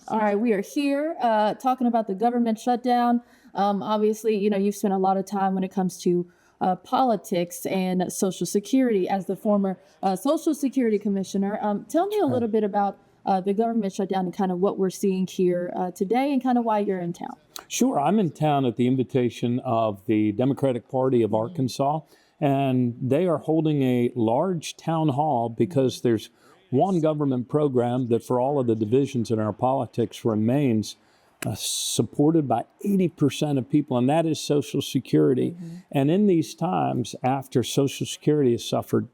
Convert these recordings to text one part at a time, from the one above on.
All right, we are here talking about the government shutdown. Obviously, you've spent a lot of time when it comes to politics and Social Security as the former Social Security Commissioner. Tell me a little bit about the government shutdown and kind of what we're seeing here today and kind of why you're in town. Sure. I'm in town at the invitation of the Democratic Party of Arkansas, and they are holding a large town hall because there's one government program that for all of the divisions in our politics remains supported by 80% of people, and that is Social Security. And in these times, after Social Security has suffered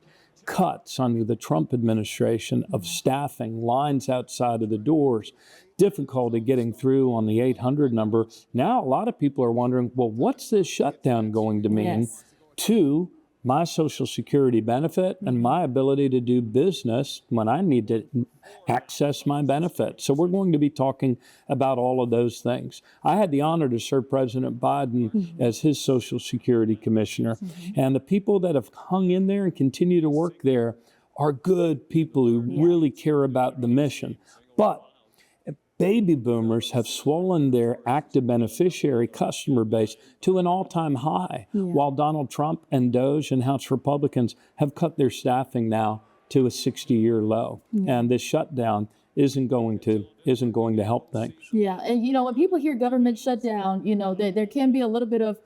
cuts under the Trump administration of staffing, lines outside of the doors, difficulty getting through on the 800 number, now a lot of people are wondering, well, what's this shutdown going to mean to my Social Security benefit and my ability to do business when I need to access my benefits? So we're going to be talking about all of those things. I had the honor to serve President Biden as his Social Security Commissioner. And the people that have hung in there and continue to work there are good people who really care about the mission. But baby boomers have swollen their active beneficiary customer base to an all-time high, while Donald Trump and DOJ and House Republicans have cut their staffing now to a 60-year low. And this shutdown isn't going to help things. Yeah, and when people hear government shutdown, there can be a little bit of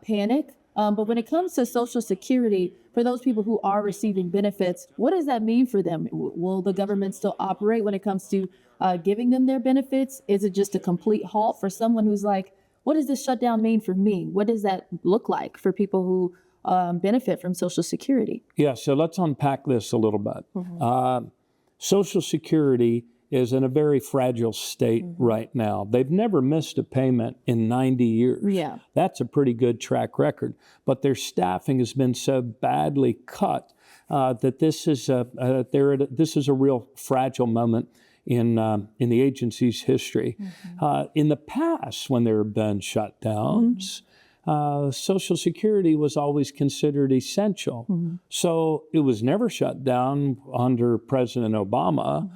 panic. But when it comes to Social Security, for those people who are receiving benefits, what does that mean for them? Will the government still operate when it comes to giving them their benefits? Is it just a complete halt for someone who's like, what does this shutdown mean for me? What does that look like for people who benefit from Social Security? Yeah, so let's unpack this a little bit. Social Security is in a very fragile state right now. They've never missed a payment in 90 years. Yeah. That's a pretty good track record. But their staffing has been so badly cut that this is a real fragile moment in the agency's history. In the past, when there have been shutdowns, Social Security was always considered essential. So it was never shut down under President Obama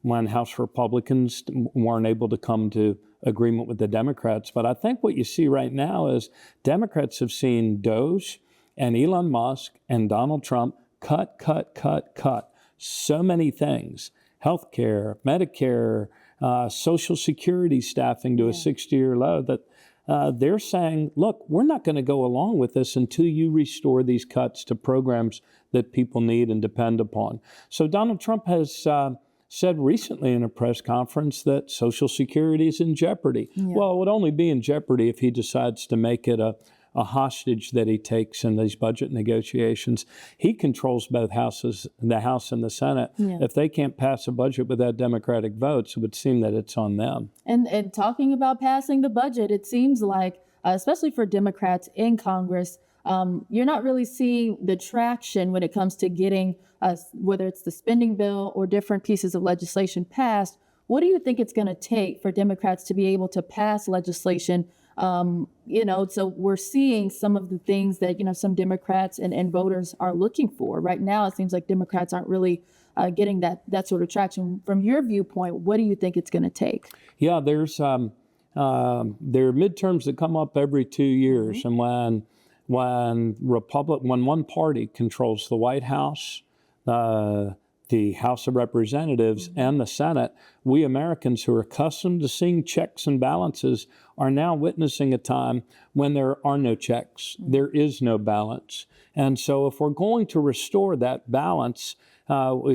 when House Republicans weren't able to come to agreement with the Democrats. But I think what you see right now is Democrats have seen DOJ and Elon Musk and Donald Trump cut so many things. Healthcare, Medicare, Social Security staffing to a 60-year low that they're saying, look, we're not going to go along with this until you restore these cuts to programs that people need and depend upon. So Donald Trump has said recently in a press conference that Social Security is in jeopardy. Well, it would only be in jeopardy if he decides to make it a hostage that he takes in these budget negotiations. He controls both houses, the House and the Senate. If they can't pass a budget without Democratic votes, it would seem that it's on them. And talking about passing the budget, it seems like, especially for Democrats in Congress, you're not really seeing the traction when it comes to getting, whether it's the spending bill or different pieces of legislation passed. What do you think it's going to take for Democrats to be able to pass legislation? So we're seeing some of the things that, some Democrats and voters are looking for. Right now, it seems like Democrats aren't really getting that sort of traction. From your viewpoint, what do you think it's going to take? Yeah, there are midterms that come up every 2 years. And when one party controls the White House, the House of Representatives and the Senate, we Americans who are accustomed to seeing checks and balances are now witnessing a time when there are no checks. There is no balance. And so if we're going to restore that balance, the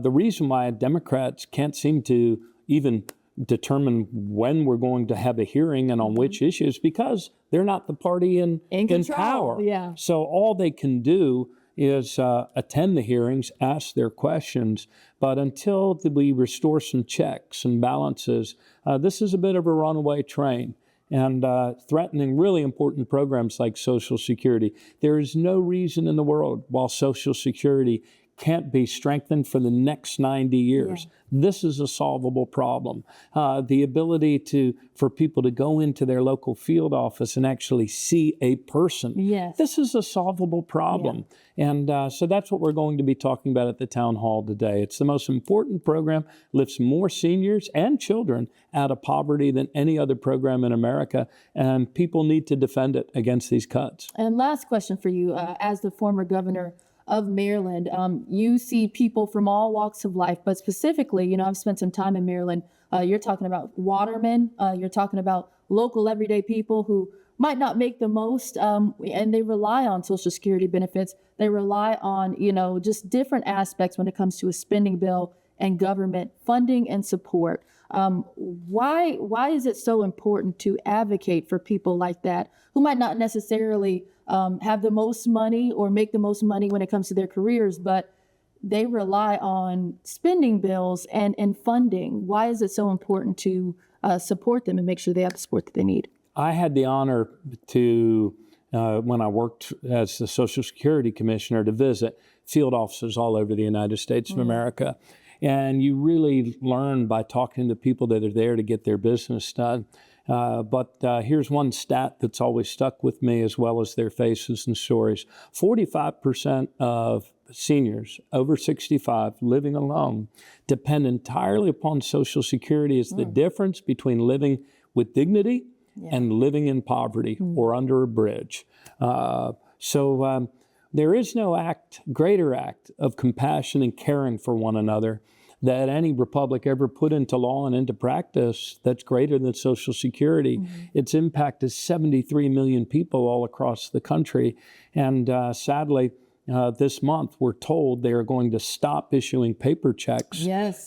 reason why Democrats can't seem to even determine when we're going to have a hearing and on which issues, because they're not the party in power. Yeah. So all they can do is attend the hearings, ask their questions, but until we restore some checks and balances, this is a bit of a runaway train and threatening really important programs like Social Security. There is no reason in the world why Social Security can't be strengthened for the next 90 years. This is a solvable problem. The ability for people to go into their local field office and actually see a person. This is a solvable problem. And so that's what we're going to be talking about at the town hall today. It's the most important program, lifts more seniors and children out of poverty than any other program in America. And people need to defend it against these cuts. And last question for you, as the former governor of Maryland, you see people from all walks of life, but specifically, I've spent some time in Maryland. You're talking about watermen, you're talking about local everyday people who might not make the most, and they rely on Social Security benefits. They rely on, just different aspects when it comes to a spending bill and government funding and support. Why is it so important to advocate for people like that who might not necessarily have the most money or make the most money when it comes to their careers, but they rely on spending bills and funding? Why is it so important to support them and make sure they have the support that they need? I had the honor to, when I worked as the Social Security Commissioner, to visit field offices all over the United States of America. And you really learn by talking to people that are there to get their business done. But here's one stat that's always stuck with me, as well as their faces and stories. 45% of seniors over 65 living alone depend entirely upon Social Security as the difference between living with dignity and living in poverty or under a bridge. So there is no greater act of compassion and caring for one another that any republic ever put into law and into practice that's greater than Social Security. Its impact is 73 million people all across the country. And sadly, this month, we're told they are going to stop issuing paper checks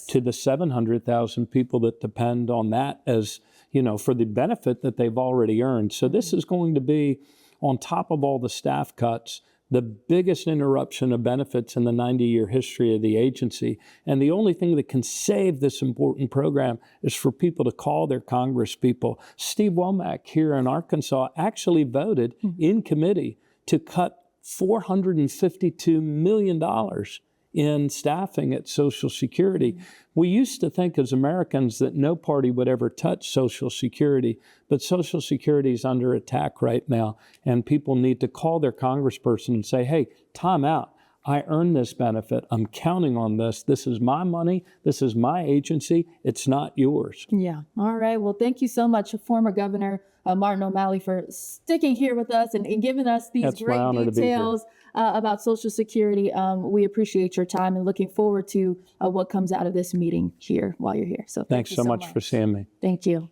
to the 700,000 people that depend on that as, for the benefit that they've already earned. So this is going to be, on top of all the staff cuts, the biggest interruption of benefits in the 90-year history of the agency. And the only thing that can save this important program is for people to call their Congress people. Steve Womack here in Arkansas actually voted in committee to cut $452 million in staffing at Social Security. We used to think as Americans that no party would ever touch Social Security, but Social Security is under attack right now, and people need to call their congressperson and say, hey, time out. I earned this benefit. I'm counting on this. This is my money. This is my agency. It's not yours. Yeah. All right. Well, thank you so much, former Governor Martin O'Malley, for sticking here with us and giving us these great details about Social Security. We appreciate your time and looking forward to what comes out of this meeting here while you're here. So thanks so much for seeing me. Thank you.